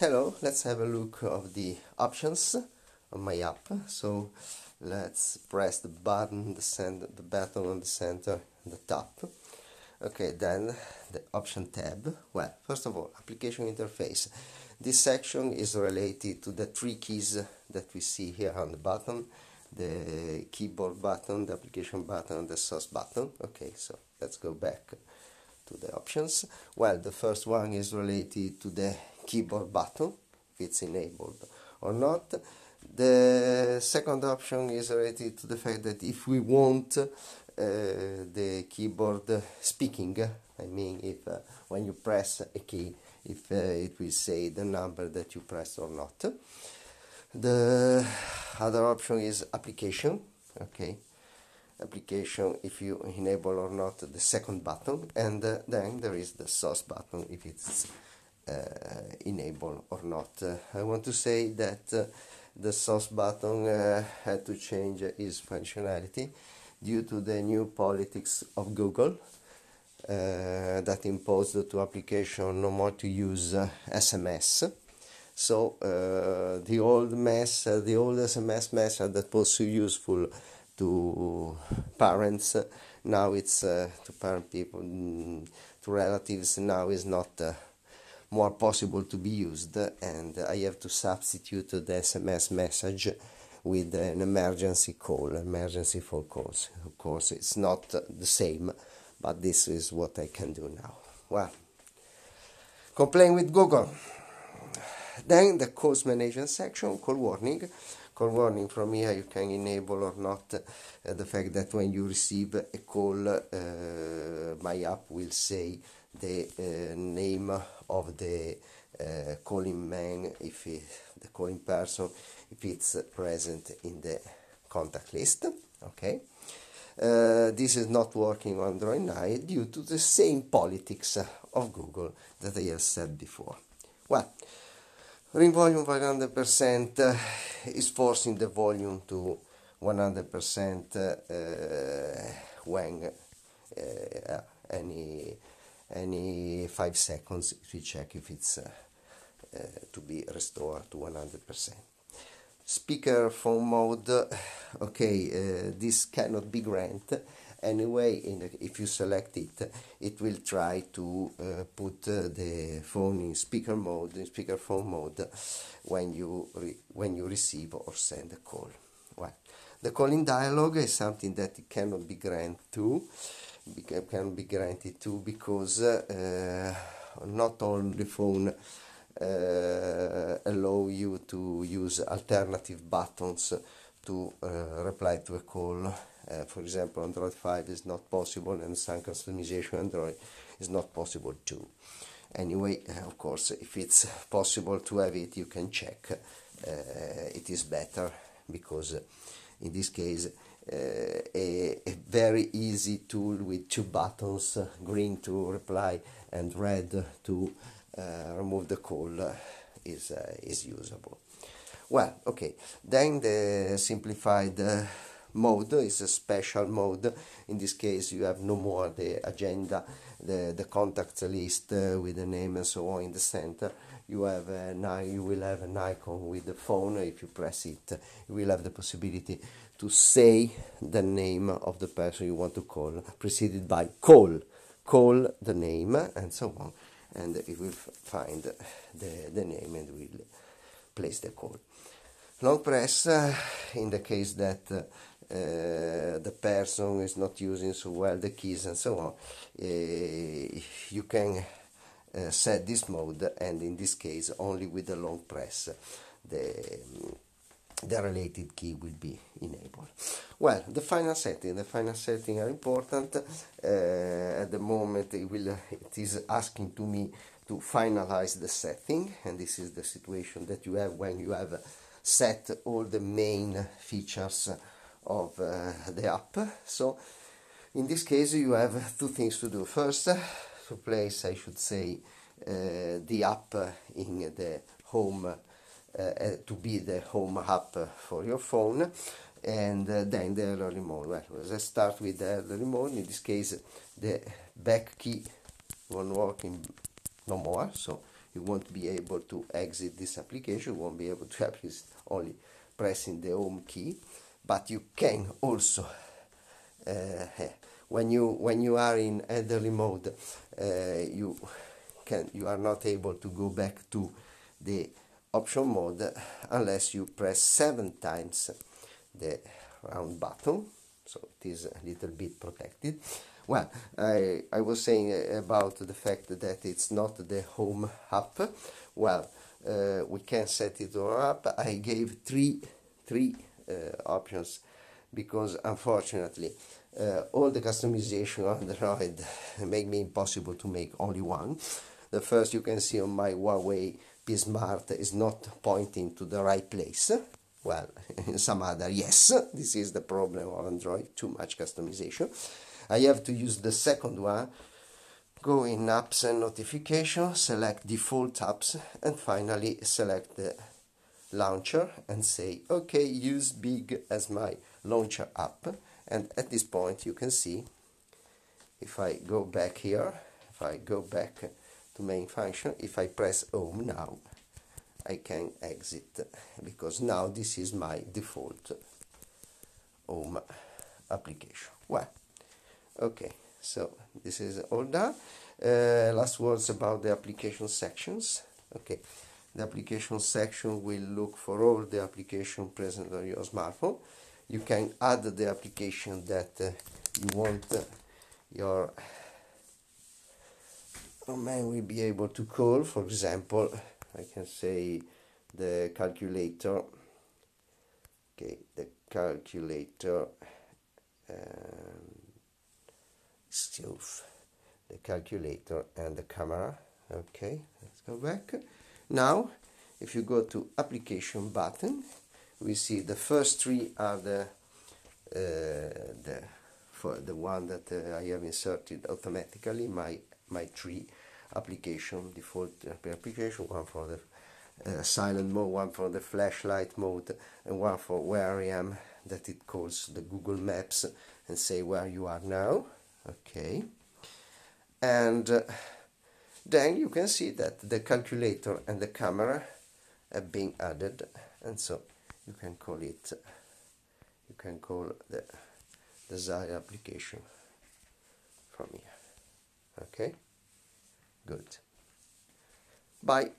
Hello, let's have a look of the options on my app. So let's press the button, the button on the center, the top. Okay, then the option tab. Well, first of all, application interface. This section is related to the three keys that we see here on the bottom: the keyboard button, the application button, and the source button. Okay, so let's go back to the options. Well, the first one is related to the keyboard button, if it's enabled or not. The second option is related to the fact that if we want the keyboard speaking, I mean if when you press a key, if it will say the number that you press or not. The other option is application. Okay, application if you enable or not the second button, and then there is the source button if it's enabled or not. I want to say that the source button had to change its functionality due to the new politics of Google that imposed to application no more to use SMS. So the old SMS message that was so useful to parents, now it's to parent people, to relatives, now is not more possible to be used, and I have to substitute the SMS message with an emergency phone calls. Of course, it's not the same, but this is what I can do now. Well, complain with Google. Then the calls management section, call warning. Call warning, from here you can enable or not the fact that when you receive a call, my app will say the name of the calling man, if the calling person, if it's present in the contact list. Okay, this is not working on Android 9 due to the same politics of Google that I have said before. Well, ring volume 100% is forcing the volume to 100% when any 5 seconds we check if it's to be restored to 100%. Speaker phone mode, okay, this cannot be granted. Anyway, if you select it, it will try to put the phone in speaker phone mode, when you receive or send a call. Well, the calling dialogue is something that it cannot be granted to, because not all the phone allow you to use alternative buttons to reply to a call. For example, Android 5 is not possible, and some customization Android is not possible too. Anyway, of course, if it's possible to have it, you can check. It is better, because in this case, a very easy tool with 2 buttons, green to reply and red to remove the call, is usable. Well, okay, then the simplified mode is a special mode. In this case, you have no more the agenda, the contacts list with the name and so on in the center. You will have an icon with the phone. If you press it, you will have the possibility to say the name of the person you want to call, preceded by call the name, and so on, and it will find the name and will place the call. Long press, in the case that the person is not using so well the keys and so on, you can set this mode, and in this case only with the long press the related key will be enabled. Well, the final setting are important. At the moment it is asking to me to finalize the setting, and this is the situation that you have when you have set all the main features of the app. So in this case you have 2 things to do. First, to place, I should say, the app in the home, to be the home app for your phone, and then the early mode. Well, let's start with the early mode. In this case, the back key won't work no more, so you won't be able to exit this application, you won't be able to exit only pressing the home key, but you can also when you are in elderly mode, you are not able to go back to the option mode unless you press 7 times the round button, so it is a little bit protected. Well, I was saying about the fact that it's not the home app. Well, we can set it all up. I gave three options because unfortunately all the customization on Android make me impossible to make only one. The first, you can see on my Huawei P Smart, is not pointing to the right place. Well, in some other, yes, this is the problem of Android, too much customization. I have to use the second one, go in apps and notifications, select default apps, and finally select the launcher and say, okay, use Bing as my launcher app. And at this point you can see, if I go back here, if I go back to main function, if I press home now, I can exit, because now this is my default home application. Well, okay, so this is all done. Last words about the application sections. Okay, the application section will look for all the application present on your smartphone. You can add the application that you want your man will be able to call. For example, I can say the calculator. Okay, the calculator the calculator and the camera. Okay, let's go back. Now, if you go to application button, we see the first three are the one that I have inserted automatically, my three application, default application, one for the silent mode, one for the flashlight mode, and one for where I am, that it calls the Google Maps and say where you are now. Okay, and then you can see that the calculator and the camera have been added, and so you can call it, you can call the desired application from here. Okay, good. Bye.